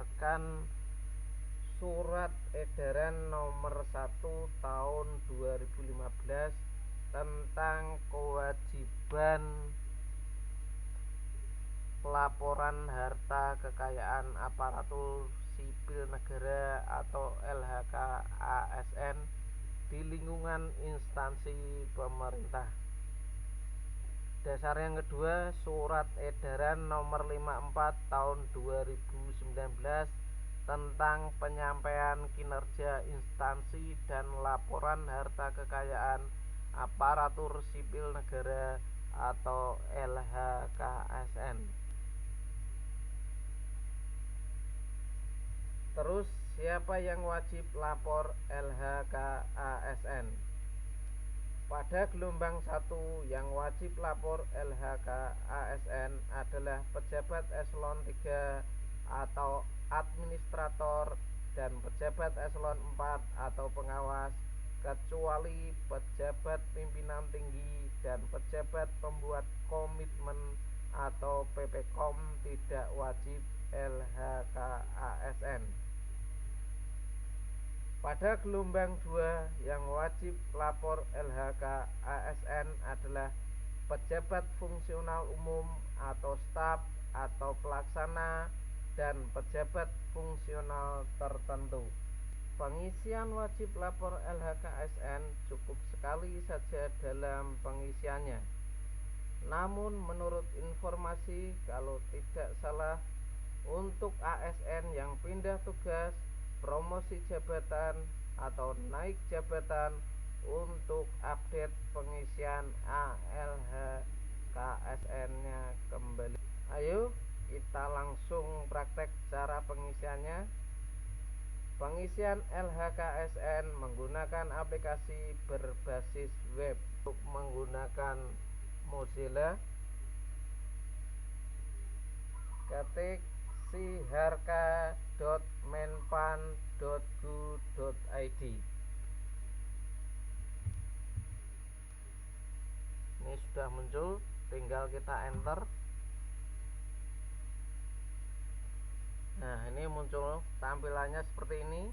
berdasarkan Surat Edaran Nomor 1 Tahun 2015 tentang kewajiban pelaporan harta kekayaan aparatur sipil negara atau LHK-ASN di lingkungan instansi pemerintah. Dasar yang kedua, Surat Edaran Nomor 54 Tahun 2019 tentang penyampaian kinerja instansi dan laporan harta kekayaan aparatur sipil negara atau LHK-ASN. Terus, siapa yang wajib lapor LHK-ASN? Pada gelombang 1 yang wajib lapor LHK-ASN adalah pejabat eselon 3 atau administrator dan pejabat eselon 4 atau pengawas, kecuali pejabat pimpinan tinggi dan pejabat pembuat komitmen atau PPKOM tidak wajib LHK-ASN. Pada gelombang 2 yang wajib lapor LHK-ASN adalah pejabat fungsional umum atau staf atau pelaksana dan pejabat fungsional tertentu. Pengisian wajib lapor LHK-ASN cukup sekali saja dalam pengisiannya. Namun menurut informasi, kalau tidak salah, untuk ASN yang pindah tugas, promosi jabatan atau naik jabatan, untuk update pengisian LHK-ASN-nya kembali. Ayo kita langsung praktek cara pengisiannya. Pengisian LHK-ASN menggunakan aplikasi berbasis web. Untuk menggunakan Mozilla, ketik siharka.menpan.go.id. Ini sudah muncul, tinggal kita enter. Nah, ini muncul tampilannya seperti ini.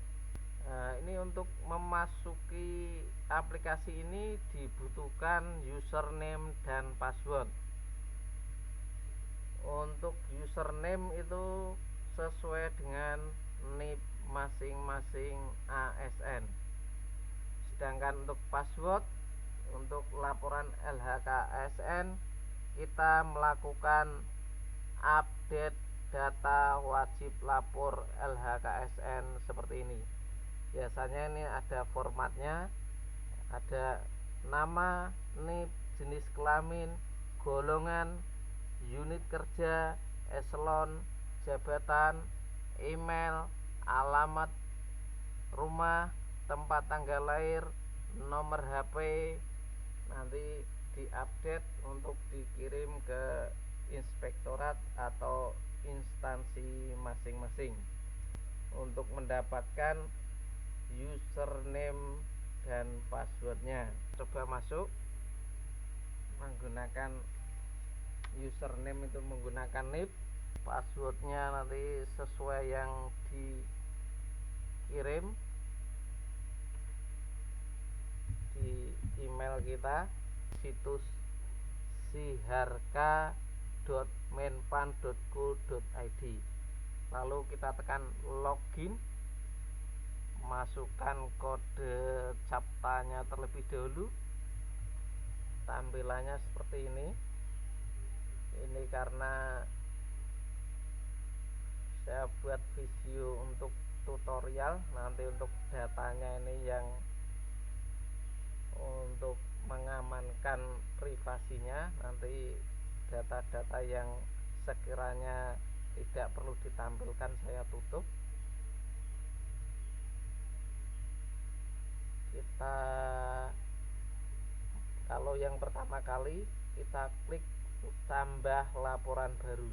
Ini untuk memasuki aplikasi ini dibutuhkan username dan password. Untuk username itu sesuai dengan NIP masing-masing ASN. Sedangkan untuk password, untuk laporan LHK-ASN, kita melakukan update data wajib lapor LHK-ASN seperti ini. Biasanya ini ada formatnya, ada nama, NIP, jenis kelamin, golongan, unit kerja, eselon, jabatan, email, alamat rumah, tempat tanggal lahir, nomor HP. Nanti diupdate untuk dikirim ke inspektorat atau instansi masing-masing. Untuk mendapatkan username dan passwordnya, coba masuk menggunakan username itu menggunakan NIP, passwordnya nanti sesuai yang dikirim di email kita, situs siharka.menpan.go.id. lalu kita tekan login, masukkan kode captanya terlebih dahulu. Tampilannya seperti ini. Ini karena saya buat video untuk tutorial, nanti untuk datanya ini yang untuk mengamankan privasinya, nanti data-data yang sekiranya tidak perlu ditampilkan saya tutup. Kita, kalau yang pertama kali, kita klik tambah laporan baru.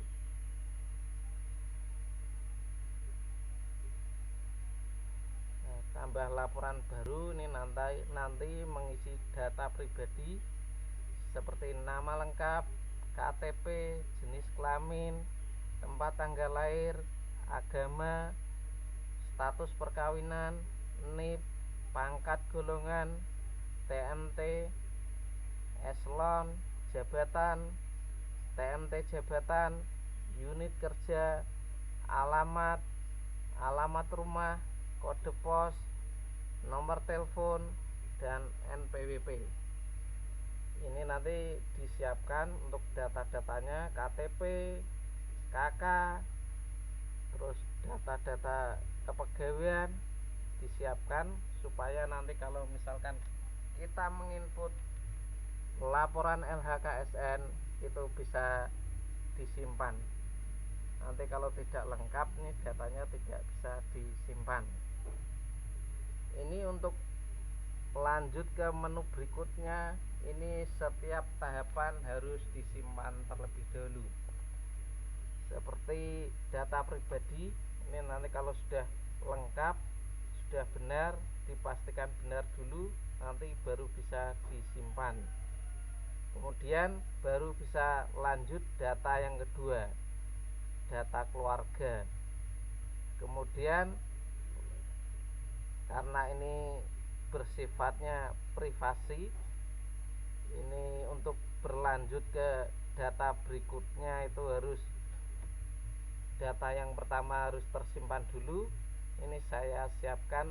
Nah, tambah laporan baru ini nanti mengisi data pribadi seperti nama lengkap, KTP, jenis kelamin, tempat tanggal lahir, agama, status perkawinan, NIP, pangkat golongan, TMT, eselon, jabatan, TMT jabatan, unit kerja, alamat, alamat rumah, kode pos, nomor telepon, dan NPWP. Ini nanti disiapkan untuk data-datanya, KTP, KK, terus data-data kepegawaian disiapkan supaya nanti kalau misalkan kita menginput laporan LHKSN itu bisa disimpan. Nanti kalau tidak lengkap nih datanya tidak bisa disimpan. Ini untuk lanjut ke menu berikutnya, ini setiap tahapan harus disimpan terlebih dahulu. Seperti data pribadi, ini nanti kalau sudah lengkap, sudah benar, dipastikan benar dulu, nanti baru bisa disimpan. Kemudian baru bisa lanjut data yang kedua, data keluarga. Kemudian karena ini bersifatnya privasi, ini untuk berlanjut ke data berikutnya itu harus data yang pertama harus tersimpan dulu. Ini saya siapkan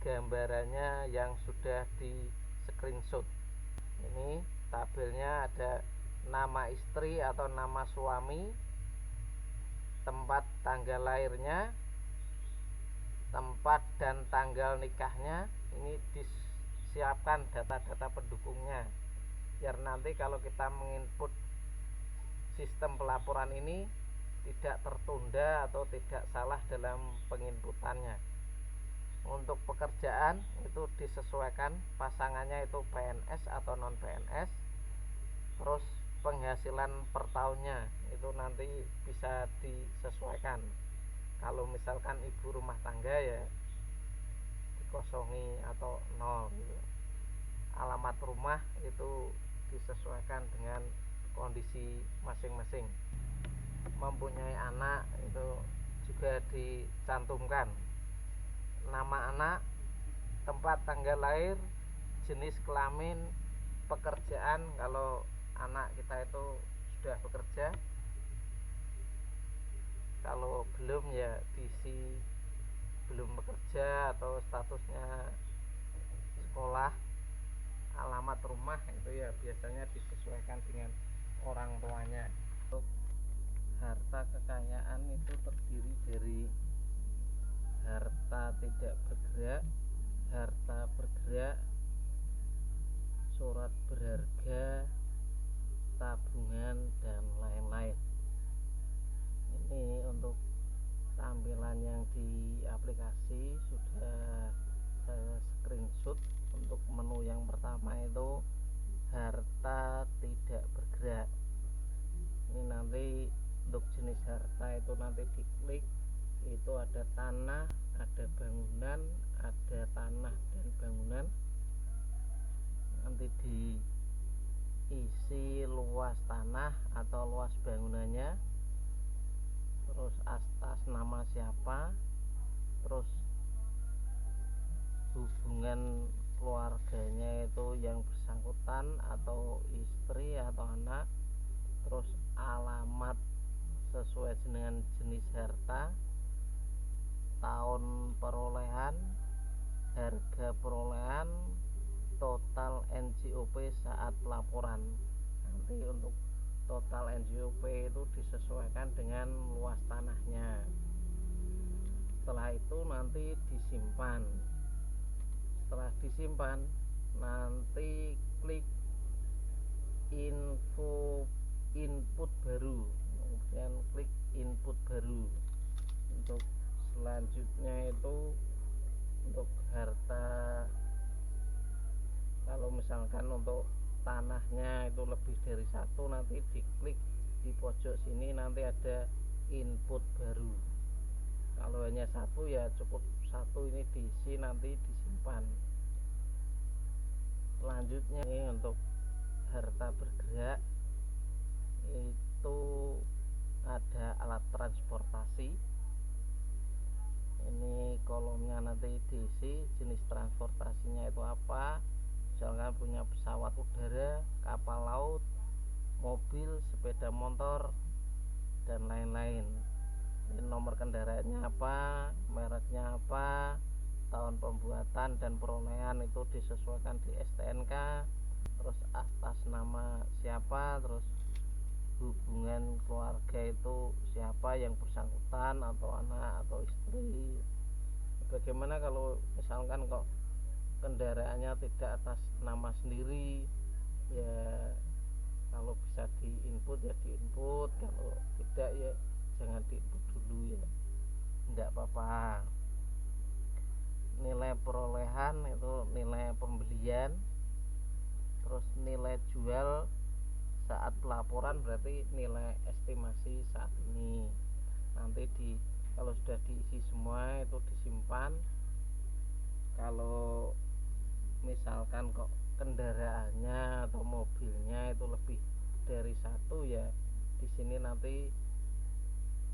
gambarannya yang sudah di screenshot. Ini tabelnya ada nama istri atau nama suami, tempat tanggal lahirnya, tempat dan tanggal nikahnya. Ini disiapkan data-data pendukungnya biar nanti kalau kita menginput sistem pelaporan ini tidak tertunda atau tidak salah dalam penginputannya. Untuk pekerjaan itu disesuaikan pasangannya itu PNS atau non PNS. Terus penghasilan per tahunnya itu nanti bisa disesuaikan. Kalau misalkan ibu rumah tangga ya dikosongi atau nol gitu. Alamat rumah itu disesuaikan dengan kondisi masing-masing. Mempunyai anak itu juga dicantumkan nama anak, tempat tanggal lahir, jenis kelamin, pekerjaan kalau anak kita itu sudah bekerja, kalau belum ya diisi belum bekerja atau statusnya sekolah. Alamat rumah itu ya biasanya disesuaikan dengan orang tuanya. Untuk harta kekayaan itu terdiri dari harta tidak bergerak, harta bergerak, surat berharga, tabungan, dan lain-lain. Ini untuk tampilan yang di aplikasi sudah saya screenshot. Untuk menu yang pertama itu harta tidak bergerak. Ini nanti untuk jenis harta itu nanti diklik, itu ada tanah, ada bangunan, ada tanah dan bangunan. Nanti diisi luas tanah atau luas bangunannya, terus atas nama siapa, terus hubungan keluarganya itu yang bersangkutan atau istri atau anak, terus alamat sesuai dengan jenis harta, tahun perolehan, harga perolehan, total NJOP saat pelaporan. Nanti untuk total NJOP itu disesuaikan dengan luas tanahnya. Setelah itu nanti disimpan. Setelah disimpan nanti klik info input baru, kemudian klik input baru. Untuk selanjutnya itu untuk harta, kalau misalkan untuk tanahnya itu lebih dari satu, nanti diklik di pojok sini, nanti ada input baru. Kalau hanya satu ya cukup satu, ini diisi nanti disimpan. Selanjutnya ini untuk harta bergerak itu ada alat transportasi, nanti diisi jenis transportasinya itu apa, misalkan punya pesawat udara, kapal laut, mobil, sepeda motor, dan lain-lain. Nomor kendaraannya apa, mereknya apa, tahun pembuatan dan perolehan itu disesuaikan di STNK, terus atas nama siapa, terus hubungan keluarga itu siapa yang bersangkutan, atau anak atau istri. Bagaimana kalau misalkan kok kendaraannya tidak atas nama sendiri, ya kalau bisa diinput ya diinput, kalau tidak ya jangan diinput dulu, ya enggak apa-apa. Nilai perolehan itu nilai pembelian, terus nilai jual saat pelaporan berarti nilai estimasi saat ini. Nanti kalau sudah diisi semua itu disimpan. Kalau misalkan kok kendaraannya atau mobilnya itu lebih dari satu, ya di sini nanti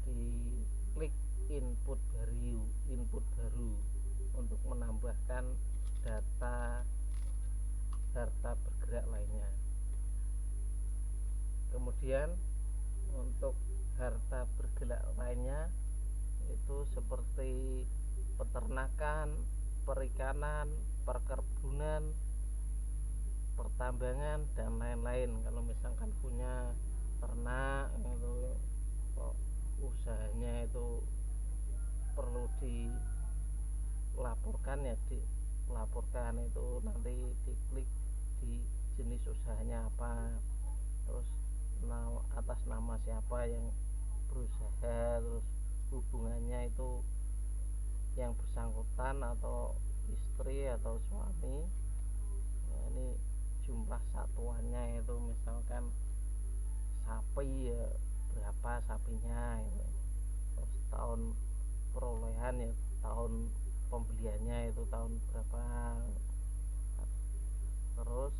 diklik input baru untuk menambahkan data harta bergerak lainnya. Kemudian untuk harta bergerak lainnya itu seperti peternakan, perikanan, perkebunan, pertambangan, dan lain-lain. Kalau misalkan punya ternak itu kok usahanya itu perlu dilaporkan, ya dilaporkan, itu nanti diklik di jenis usahanya apa, terus atas nama siapa yang berusaha, terus hubungannya itu yang bersangkutan atau istri atau suami. Nah, ini jumlah satuannya itu misalkan sapi, ya berapa sapinya itu. Terus tahun perolehan, ya tahun pembeliannya itu tahun berapa. Terus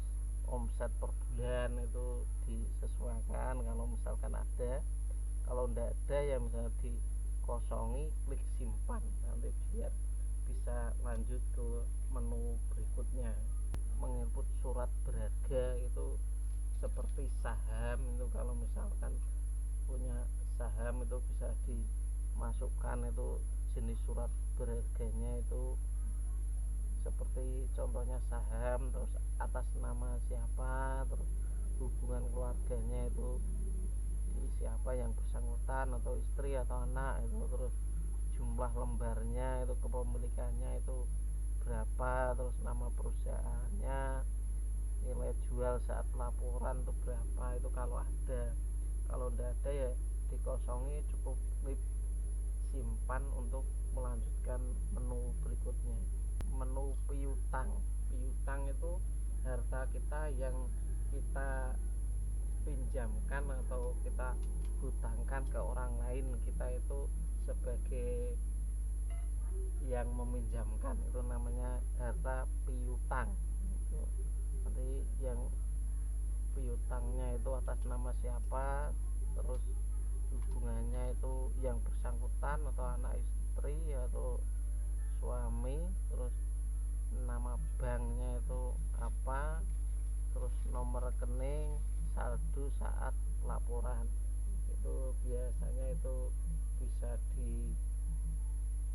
omset per bulan itu disesuaikan kalau misalkan ada. Kalau tidak ada ya misalnya dikosongi, klik simpan, nanti biar bisa lanjut ke menu berikutnya. Menginput surat berharga itu seperti saham, itu kalau misalkan punya saham itu bisa dimasukkan itu jenis surat berharganya itu seperti contohnya saham, terus atas nama siapa, terus hubungan keluarganya itu di siapa yang bersangkutan, atau istri atau anak itu, terus jumlah lembarnya itu, kepemilikannya itu berapa, terus nama perusahaannya, nilai jual saat laporan itu berapa, itu kalau ada. Kalau tidak ada ya dikosongi, cukup klik simpan untuk melanjutkan menu berikutnya. Menu piutang itu harta kita yang kita pinjamkan atau kita hutangkan ke orang lain, kita itu sebagai yang meminjamkan, itu namanya harta piutang. Nanti yang piutangnya itu atas nama siapa, terus hubungannya itu yang bersangkutan atau anak istri atau suami, terus nama banknya itu apa, terus nomor rekening, saldo saat laporan. Itu biasanya itu bisa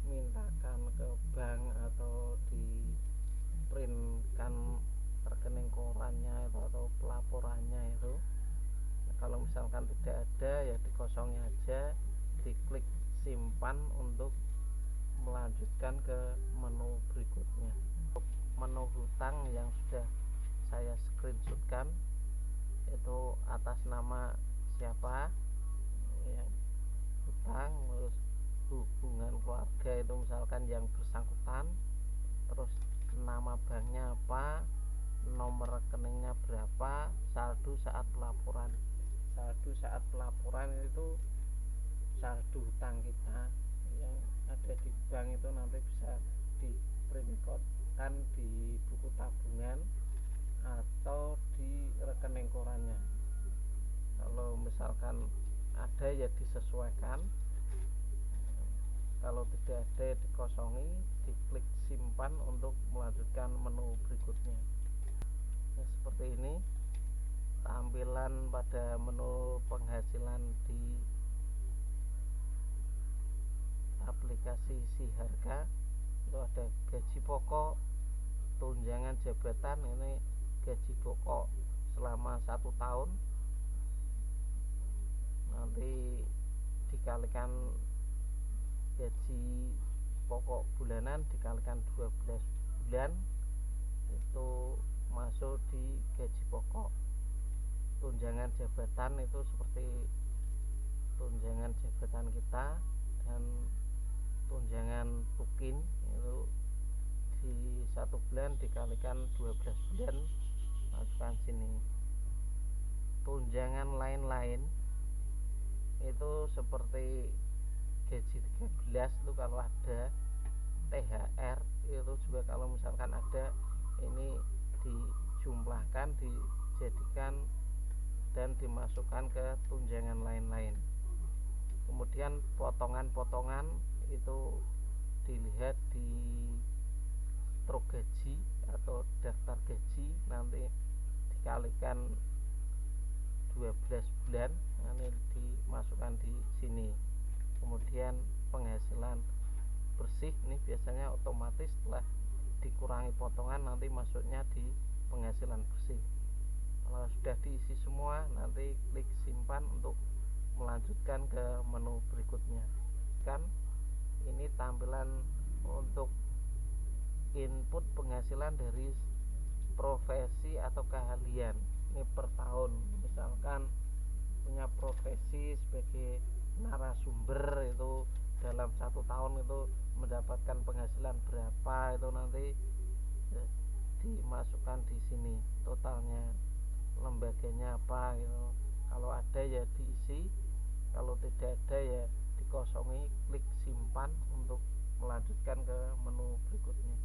dimintakan ke bank atau di printkan rekening korannya itu atau pelaporannya itu. Nah, kalau misalkan tidak ada ya dikosongi aja, diklik simpan untuk melanjutkan ke menu berikutnya. Menu hutang yang sudah saya screenshotkan itu atas nama siapa yang hutang, terus hubungan keluarga itu misalkan yang bersangkutan, terus nama banknya apa, nomor rekeningnya berapa, saldo saat pelaporan. Saldo saat pelaporan itu saldo hutang kita yang ada di bank, itu nanti bisa di printkan di buku tabungan atau di rekening korannya. Kalau misalkan ada ya disesuaikan, kalau kalau tidak ada dikosongi, diklik simpan untuk melanjutkan menu berikutnya. Nah, seperti ini tampilan pada menu penghasilan di aplikasi Siharga. Itu ada gaji pokok, tunjangan jabatan. Ini gaji pokok selama 1 tahun, nanti dikalikan gaji pokok bulanan dikalikan 12 bulan, itu masuk di gaji pokok. Tunjangan jabatan itu seperti tunjangan jabatan kita, dan tunjangan tukin itu di 1 bulan dikalikan 12 bulan, masukkan sini. Tunjangan lain-lain itu seperti gaji 13 itu kalau ada, THR itu juga kalau misalkan ada, ini dijumlahkan, dijadikan dan dimasukkan ke tunjangan lain-lain. Kemudian potongan-potongan itu dilihat di struk gaji atau daftar gaji, nanti dikalikan 12 bulan, ini dimasukkan di sini. Kemudian penghasilan bersih ini biasanya otomatis setelah dikurangi potongan nanti masuknya di penghasilan bersih. Kalau sudah diisi semua, nanti klik simpan untuk melanjutkan ke menu berikutnya. Kan ini tampilan untuk input penghasilan dari profesi atau keahlian. Ini per tahun, misalkan punya profesi sebagai narasumber, itu dalam 1 tahun itu mendapatkan penghasilan berapa, itu nanti dimasukkan di sini totalnya, lembaganya apa gitu. Kalau ada ya diisi, kalau tidak ada ya dikosongi, klik simpan untuk melanjutkan ke menu berikutnya.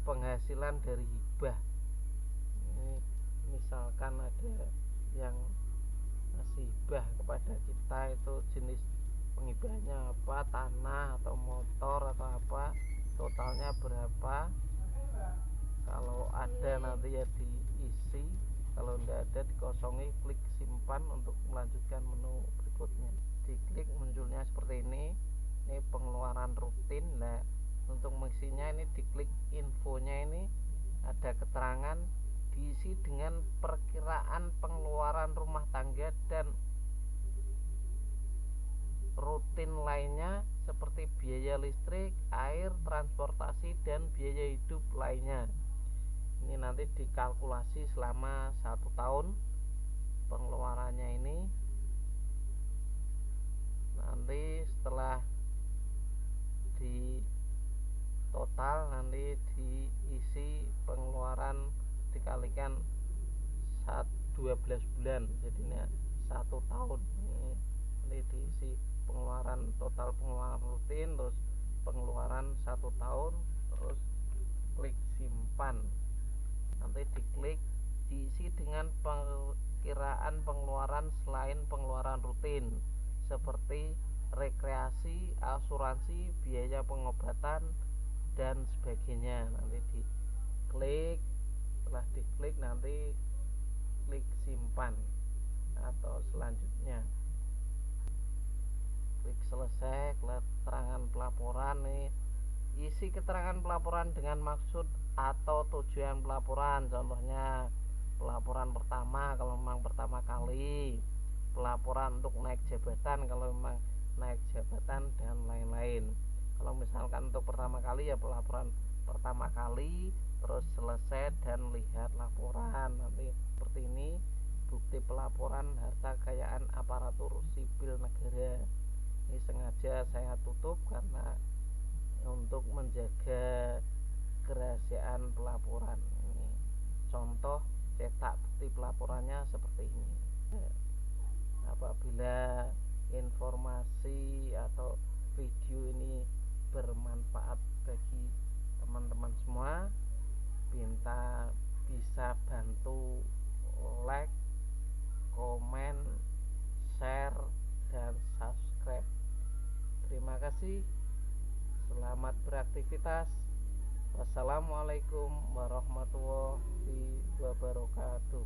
Penghasilan dari hibah, ini misalkan ada yang ngasih hibah kepada kita, itu jenis penghibahnya apa, tanah atau motor atau apa, totalnya berapa. Kalau ada nanti ya diisi, kalau tidak ada dikosongi, klik simpan untuk melanjutkan menu berikutnya. Diklik munculnya seperti ini pengeluaran rutin. Nah, untuk mengisinya ini diklik infonya, ini ada keterangan, diisi dengan perkiraan pengeluaran rumah tangga dan rutin lainnya seperti biaya listrik, air, transportasi, dan biaya hidup lainnya. Ini nanti dikalkulasi selama 1 tahun pengeluarannya ini. Nanti setelah di total, nanti diisi pengeluaran dikalikan 12 bulan, jadinya 1 tahun. Ini diisi pengeluaran total, pengeluaran rutin, terus pengeluaran 1 tahun, terus klik simpan. Nanti diklik diisi dengan perkiraan pengeluaran selain pengeluaran rutin seperti rekreasi, asuransi, biaya pengobatan, dan sebagainya. Nanti diklik, setelah diklik nanti klik simpan atau selanjutnya, klik selesai. Keterangan pelaporan nih, isi keterangan pelaporan dengan maksud atau tujuan pelaporan. Contohnya pelaporan pertama kalau memang pertama kali, pelaporan untuk naik jabatan kalau memang naik jabatan, dan lain-lain. Kalau misalkan untuk pertama kali ya pelaporan pertama kali, terus selesai dan lihat laporan. Nanti seperti ini, bukti pelaporan harta kekayaan aparatur sipil negara. Ini sengaja saya tutup karena untuk menjaga kerahasiaan pelaporan. Ini contoh cetak bukti pelaporannya seperti ini. Apabila informasi atau video ini bermanfaat bagi teman-teman semua, minta bisa bantu like, komen, share, dan subscribe. Terima kasih. Selamat beraktivitas. Wassalamualaikum warahmatullahi wabarakatuh.